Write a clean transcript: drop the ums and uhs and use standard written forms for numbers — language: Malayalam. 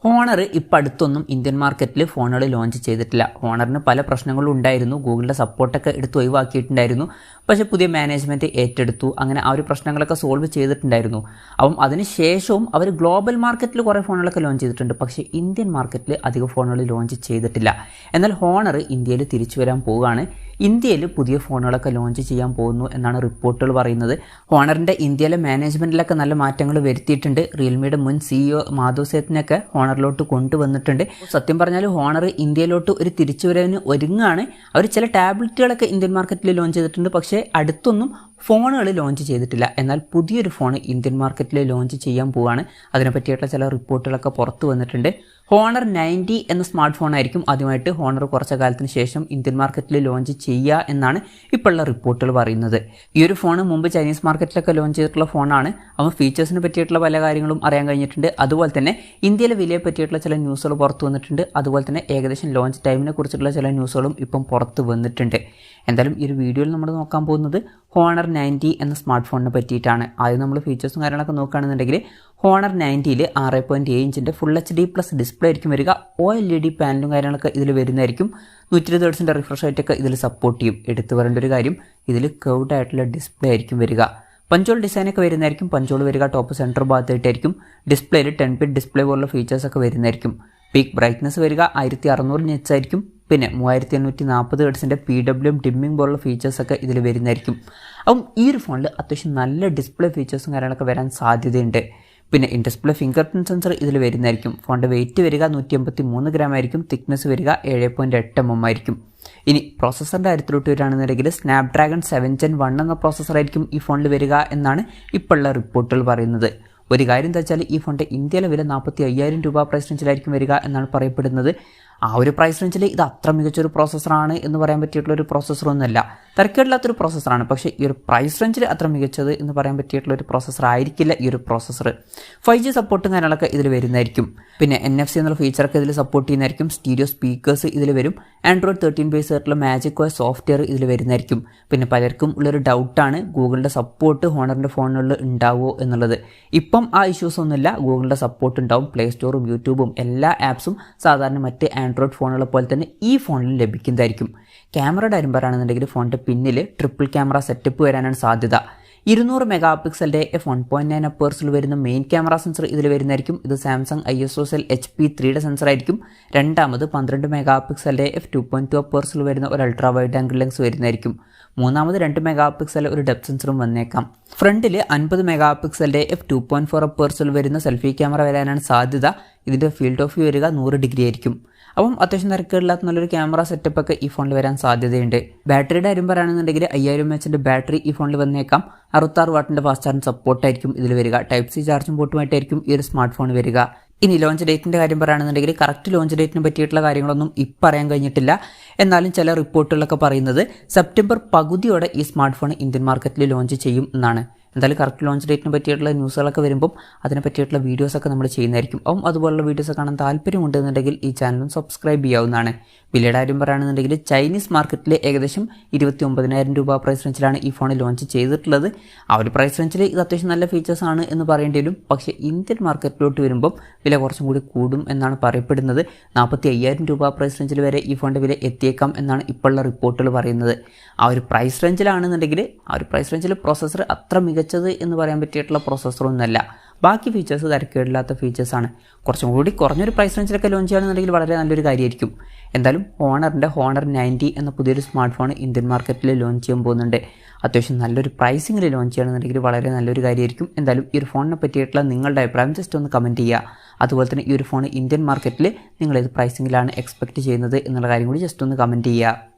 ഹോണർ ഇപ്പം അടുത്തൊന്നും ഇന്ത്യൻ മാർക്കറ്റിൽ ഫോണുകൾ ലോഞ്ച് ചെയ്തിട്ടില്ല. ഹോണറിന് പല പ്രശ്നങ്ങളും ഉണ്ടായിരുന്നു. ഗൂഗിളിൻ്റെ സപ്പോർട്ടൊക്കെ എടുത്ത് ഒഴിവാക്കിയിട്ടുണ്ടായിരുന്നു. പക്ഷേ പുതിയ മാനേജ്മെൻറ്റ് ഏറ്റെടുത്തു. അങ്ങനെ ആ ഒരു പ്രശ്നങ്ങളൊക്കെ സോൾവ് ചെയ്തിട്ടുണ്ടായിരുന്നു. അപ്പം അതിന് ശേഷവും അവർ ഗ്ലോബൽ മാർക്കറ്റിൽ കുറേ ഫോണുകളൊക്കെ ലോഞ്ച് ചെയ്തിട്ടുണ്ട്. പക്ഷേ ഇന്ത്യൻ മാർക്കറ്റിൽ അധികം ഫോണുകൾ ലോഞ്ച് ചെയ്തിട്ടില്ല. എന്നാൽ ഹോണർ ഇന്ത്യയിൽ തിരിച്ചു വരാൻ പോവുകയാണ്. ഇന്ത്യയിൽ പുതിയ ഫോണുകളൊക്കെ ലോഞ്ച് ചെയ്യാൻ പോകുന്നു എന്നാണ് റിപ്പോർട്ടുകൾ പറയുന്നത്. ഹോണറിൻ്റെ ഇന്ത്യയിലെ മാനേജ്മെൻറ്റിലൊക്കെ നല്ല മാറ്റങ്ങൾ വരുത്തിയിട്ടുണ്ട്. റിയൽമിയുടെ മുൻ CEO മാധവ് സേത്തിനൊക്കെ ഹോണറിലോട്ട് കൊണ്ടുവന്നിട്ടുണ്ട്. സത്യം പറഞ്ഞാൽ ഹോണർ ഇന്ത്യയിലോട്ട് ഒരു തിരിച്ചുവരവിന് ഒരുങ്ങാണ്. അവർ ചില ടാബ്ലറ്റുകളൊക്കെ ഇന്ത്യൻ മാർക്കറ്റിൽ ലോഞ്ച് ചെയ്തിട്ടുണ്ട്. പക്ഷേ അടുത്തൊന്നും ഫോണുകൾ ലോഞ്ച് ചെയ്തിട്ടില്ല. എന്നാൽ പുതിയൊരു ഫോൺ ഇന്ത്യൻ മാർക്കറ്റിൽ ലോഞ്ച് ചെയ്യാൻ പോവുകയാണ്. അതിനെപ്പറ്റിയിട്ടുള്ള ചില റിപ്പോർട്ടുകളൊക്കെ പുറത്തു വന്നിട്ടുണ്ട്. ഹോണർ 90 എന്ന സ്മാർട്ട് ഫോൺ ആയിരിക്കും ആദ്യമായിട്ട് ഹോണർ കുറച്ച കാലത്തിന് ശേഷം ഇന്ത്യൻ മാർക്കറ്റിൽ ലോഞ്ച് ചെയ്യുക എന്നാണ് ഇപ്പോഴുള്ള റിപ്പോർട്ടുകൾ പറയുന്നത്. ഈ ഒരു ഫോൺ മുമ്പ് ചൈനീസ് മാർക്കറ്റിലൊക്കെ ലോഞ്ച് ചെയ്തിട്ടുള്ള ഫോണാണ്. അപ്പോൾ ഫീച്ചേഴ്സിനെ പറ്റിയിട്ടുള്ള പല കാര്യങ്ങളും അറിയാൻ കഴിഞ്ഞിട്ടുണ്ട്. അതുപോലെ തന്നെ ഇന്ത്യയിലെ വിലയെ പറ്റിയിട്ടുള്ള ചില ന്യൂസുകൾ പുറത്തു വന്നിട്ടുണ്ട്. അതുപോലെ തന്നെ ഏകദേശം ലോഞ്ച് ടൈമിനെ കുറിച്ചുള്ള ചില ന്യൂസുകളും ഇപ്പം പുറത്ത് വന്നിട്ടുണ്ട്. എന്തായാലും ഈ ഒരു വീഡിയോയിൽ നമ്മൾ നോക്കാൻ പോകുന്നത് ഹോണർ 90 എന്ന സ്മാർട്ട് ഫോണിനെ പറ്റിയിട്ടാണ്. ആദ്യം നമ്മൾ ഫീച്ചേഴ്സും കാര്യങ്ങളൊക്കെ നോക്കുകയാണെന്നുണ്ടെങ്കിൽ ഹോണർ 90ൽ 6.7 ഇഞ്ചിൻ്റെ ഫുൾ HD+ ഡിസ്പ്ലേ ആയിരിക്കും വരിക. OLED പാനലും കാര്യങ്ങളൊക്കെ ഇതിൽ വരുന്നതായിരിക്കും. 120 ഹെർട്സിൻ്റെ റിഫ്രഷ് റേറ്റൊക്കെ ഇതിൽ സപ്പോർട്ട് ചെയ്യും. എടുത്തു പറയേണ്ട ഒരു കാര്യം, ഇതിൽ കർവ്ഡ് ആയിട്ടുള്ള ഡിസ്പ്ലേ ആയിരിക്കും വരിക. പഞ്ചോൾ ഡിസൈനൊക്കെ വരുന്നതായിരിക്കും. പഞ്ചോൾ വരിക ടോപ്പ് സെൻറ്റർ ഭാഗത്തായിട്ടായിരിക്കും. ഡിസ്പ്ലേയിൽ 10-bit ഡിസ്പ്ലേ പോലുള്ള ഫീച്ചേഴ്സൊക്കെ വരുന്നതായിരിക്കും. പീക്ക് ബ്രൈറ്റ്നസ് വരിക 1600 നിറ്റ്സ് ആയിരിക്കും. പിന്നെ 3840 ഹെർട്സിൻ്റെ PWM ഡിമ്മിങ് പോലുള്ള ഫീച്ചേഴ്സൊക്കെ ഇതിൽ വരുന്നതായിരിക്കും. അപ്പം ഈ ഒരു ഫോണിൽ അത്യാവശ്യം നല്ല ഡിസ്പ്ലേ ഫീച്ചേഴ്സും കാര്യങ്ങളൊക്കെ വരാൻ സാധ്യതയുണ്ട്. പിന്നെ in display finger print sensor ഇതിൽ വരുന്നതായിരിക്കും. ഫോണിൻ്റെ വെയിറ്റ് വരിക 183 ഗ്രാം ആയിരിക്കും. തിക്നെസ് വരിക 7.8 mm ആയിരിക്കും. ഇനി പ്രോസസ്സറിൻ്റെ കാര്യത്തിലോട്ട് വരികയാണെന്നുണ്ടെങ്കിൽ സ്നാപ്ഡ്രാഗൺ 7 Gen 1 എന്ന പ്രോസസ്സറായിരിക്കും ഈ ഫോണിൽ വരിക എന്നാണ് ഇപ്പോഴുള്ള റിപ്പോർട്ടുകൾ പറയുന്നത്. ഒരു കാര്യം എന്താ വെച്ചാൽ ഈ ഫോണിൻ്റെ ഇന്ത്യയിലെ വില 45,000 രൂപ പ്രൈസ് റേഞ്ചിലായിരിക്കും വരിക എന്നാണ് പറയപ്പെടുന്നത്. ആ ഒരു പ്രൈസ് റേഞ്ചിൽ ഇത് അത്ര മികച്ചൊരു പ്രോസസ്സറാണ് എന്ന് പറയാൻ പറ്റിയിട്ടുള്ളൊരു പ്രോസസ്സറൊന്നുമല്ല. തിരക്കേടില്ലാത്തൊരു പ്രോസസ്സറാണ്. പക്ഷേ ഈ ഒരു പ്രൈസ് റേഞ്ചിൽ അത്ര മികച്ചത് എന്ന് പറയാൻ പറ്റിയിട്ടുള്ളൊരു പ്രോസസ്സർ ആയിരിക്കില്ല ഈ ഒരു പ്രോസസ്സർ. 5G സപ്പോർട്ടും കാര്യങ്ങളൊക്കെ ഇതിൽ വരുന്നതായിരിക്കും. പിന്നെ NFC എന്നുള്ള ഫീച്ചറൊക്കെ ഇതിൽ സപ്പോർട്ട് ചെയ്യുന്നതായിരിക്കും. സ്റ്റീരിയോ സ്പീക്കേഴ്സ് ഇതിൽ വരും. ആൻഡ്രോയിഡ് 13 ബേസ് ആയിട്ടുള്ള മാജിക് OS സോഫ്റ്റ്വെയർ ഇതിൽ വരുന്നതായിരിക്കും. പിന്നെ പലർക്കും ഉള്ളൊരു ഡൗട്ടാണ് ഗൂഗിളിൻ്റെ സപ്പോർട്ട് ഹോണറിൻ്റെ ഫോണുകളിൽ ഉണ്ടാവുമോ എന്നുള്ളത്. ഇപ്പം ആ ഇഷ്യൂസ് ഒന്നുമില്ല. ഗൂഗിളിൻ്റെ സപ്പോർട്ട് ഉണ്ടാവും. പ്ലേ സ്റ്റോറും യൂട്യൂബും എല്ലാ ആപ്സും സാധാരണ മറ്റ് ആൻഡ്രോയിഡ് ഫോണുകളെ പോലെ തന്നെ ഈ ഫോണിൽ ലഭിക്കുന്നതായിരിക്കും. ക്യാമറയുടെ കാര്യം പറയുകയാണെന്നുണ്ടെങ്കിൽ ഫോണിൻ്റെ പിന്നിൽ ട്രിപ്പിൾ ക്യാമറ സെറ്റപ്പ് വരാനാണ് സാധ്യത. 200 മെഗാപിക്സലിൻ്റെ f1.9 അപ്പേഴ്സിൽ വരുന്ന മെയിൻ ക്യാമറ സെൻസർ ഇതിൽ വരുന്നതായിരിക്കും. ഇത് സാംസങ് ISOCELL HP3യുടെ സെൻസർ ആയിരിക്കും. രണ്ടാമത് 12 മെഗാപിക്സലിൻ്റെ f2.2 അപ്പേഴ്സിൽ വരുന്ന ഒരു അൾട്രാ വൈഡ് ആംഗിൾ ലെൻസ് വരുന്നതായിരിക്കും. മൂന്നാമത് 2 മെഗാപിക്സൽ ഒരു ഡെപ്ത് സെൻസറും വന്നേക്കാം. ഫ്രണ്ടിൽ 50 മെഗാപിക്സലിൻ്റെ f2.4 അപ്പേഴ്സിൽ വരുന്ന സെൽഫി ക്യാമറ വരാനാണ് സാധ്യത. ഇതിൻ്റെ ഫീൽഡ് ഓഫ് വ്യൂ വരിക 100 ഡിഗ്രി ആയിരിക്കും. അപ്പം അത്യാവശ്യം തിരക്കേടില്ലാത്ത നല്ലൊരു ക്യാമറ സെറ്റപ്പൊക്കെ ഈ ഫോണിൽ വരാൻ സാധ്യതയുണ്ട്. ബാറ്ററിയുടെ കാര്യം പറയുകയാണെന്നുണ്ടെങ്കിൽ 5000 mAh ബാറ്ററി ഈ ഫോണിൽ വന്നേക്കാം. 66 വാട്ടിൻ്റെ ഫാസ്റ്റ് ചാർജിങ് സപ്പോർട്ടായിരിക്കും ഇതിൽ വരിക. Type-C ചാർജിങ് പോർട്ടുമായിട്ടായിരിക്കും ഈ ഒരു സ്മാർട്ട് ഫോൺ വരിക. ഇനി ലോഞ്ച് ഡേറ്റിൻ്റെ കാര്യം പറയുകയാണെന്നുണ്ടെങ്കിൽ കറക്റ്റ് ലോഞ്ച് ഡേറ്റിനെ പറ്റിയിട്ടുള്ള കാര്യങ്ങളൊന്നും ഇപ്പം പറയാൻ കഴിഞ്ഞിട്ടില്ല. എന്നാലും ചില റിപ്പോർട്ടുകളൊക്കെ പറയുന്നത് സെപ്റ്റംബർ പകുതിയോടെ ഈ സ്മാർട്ട് ഫോൺ ഇന്ത്യൻ മാർക്കറ്റിൽ ലോഞ്ച് ചെയ്യും എന്നാണ്. എന്തായാലും കറക്റ്റ് ലോഞ്ച് ഡേറ്റിനെ പറ്റിയിട്ടുള്ള ന്യൂസുകളൊക്കെ വരുമ്പം അതിനെ പറ്റിയിട്ടുള്ള വീഡിയോസൊക്കെ നമ്മൾ ചെയ്യുന്നതായിരിക്കും. അപ്പം അതുപോലുള്ള വീഡിയോസ് കാണാൻ താല്പര്യമുണ്ടെന്നുണ്ടെങ്കിൽ ഈ ചാനലും സബ്സ്ക്രൈബ് ചെയ്യാവുന്നതാണ്. വിലയുടെ കാര്യം പറയുകയാണെന്നുണ്ടെങ്കിൽ ചൈനീസ് മാർക്കറ്റിൽ ഏകദേശം 29,000 രൂപ പ്രൈസ് റേഞ്ചിലാണ് ഈ ഫോൺ ലോഞ്ച് ചെയ്തിട്ടുള്ളത്. ആ ഒരു പ്രൈസ് റേഞ്ചിൽ ഇത് അത്യാവശ്യം നല്ല ഫീച്ചേഴ്സാണ് എന്ന് പറയേണ്ടി വരും. പക്ഷേ ഇന്ത്യൻ മാർക്കറ്റിലോട്ട് വരുമ്പം വില കുറച്ചും കൂടി കൂടും എന്നാണ് പറയപ്പെടുന്നത്. 45,000 രൂപ പ്രൈസ് റേഞ്ചിൽ വരെ ഈ ഫോണിൻ്റെ വില എത്തിയേക്കാം എന്നാണ് ഇപ്പോഴുള്ള റിപ്പോർട്ടുകൾ പറയുന്നത്. ആ ഒരു പ്രൈസ് റേഞ്ചിലാണെന്നുണ്ടെങ്കിൽ ആ ഒരു പ്രൈസ് റേഞ്ചിൽ പ്രോസസ്സർ അത്ര മികച്ചത് എന്ന് പറയാൻ പറ്റിയിട്ടുള്ള പ്രോസസ്സറൊന്നുമല്ല. ബാക്കി ഫീച്ചേഴ്സ് തിരക്കേടില്ലാത്ത ഫീച്ചേഴ്സാണ്. കുറച്ചും കൂടി കുറഞ്ഞൊരു പ്രൈസ് റേഞ്ചിലൊക്കെ ലോഞ്ച് ചെയ്യുകയാണെന്നുണ്ടെങ്കിൽ വളരെ നല്ലൊരു കാര്യമായിരിക്കും. എന്തായാലും ഹോണർ 90 എന്ന പുതിയൊരു സ്മാർട്ട് ഫോൺ ഇന്ത്യൻ മാർക്കറ്റിൽ ലോഞ്ച് ചെയ്യാൻ പോകുന്നുണ്ട്. അത്യാവശ്യം നല്ലൊരു പ്രൈസിങ്ങിൽ ലോഞ്ച് ചെയ്യുകയാണെന്നുണ്ടെങ്കിൽ വളരെ നല്ലൊരു കാര്യമായിരിക്കും. എന്തായാലും ഈ ഒരു ഫോണിനെ പറ്റിയിട്ടുള്ള നിങ്ങളുടെ അഭിപ്രായം ജസ്റ്റ് ഒന്ന് കമൻറ്റ് ചെയ്യുക. അതുപോലെ തന്നെ ഈ ഒരു ഫോൺ ഇന്ത്യൻ മാർക്കറ്റിൽ നിങ്ങൾ ഏത് പ്രൈസിങ്ങിലാണ് എക്സ്പെക്റ്റ് ചെയ്യുന്നത് എന്നുള്ള കാര്യം കൂടി ജസ്റ്റ് ഒന്ന് കമൻറ്റ് ചെയ്യുക.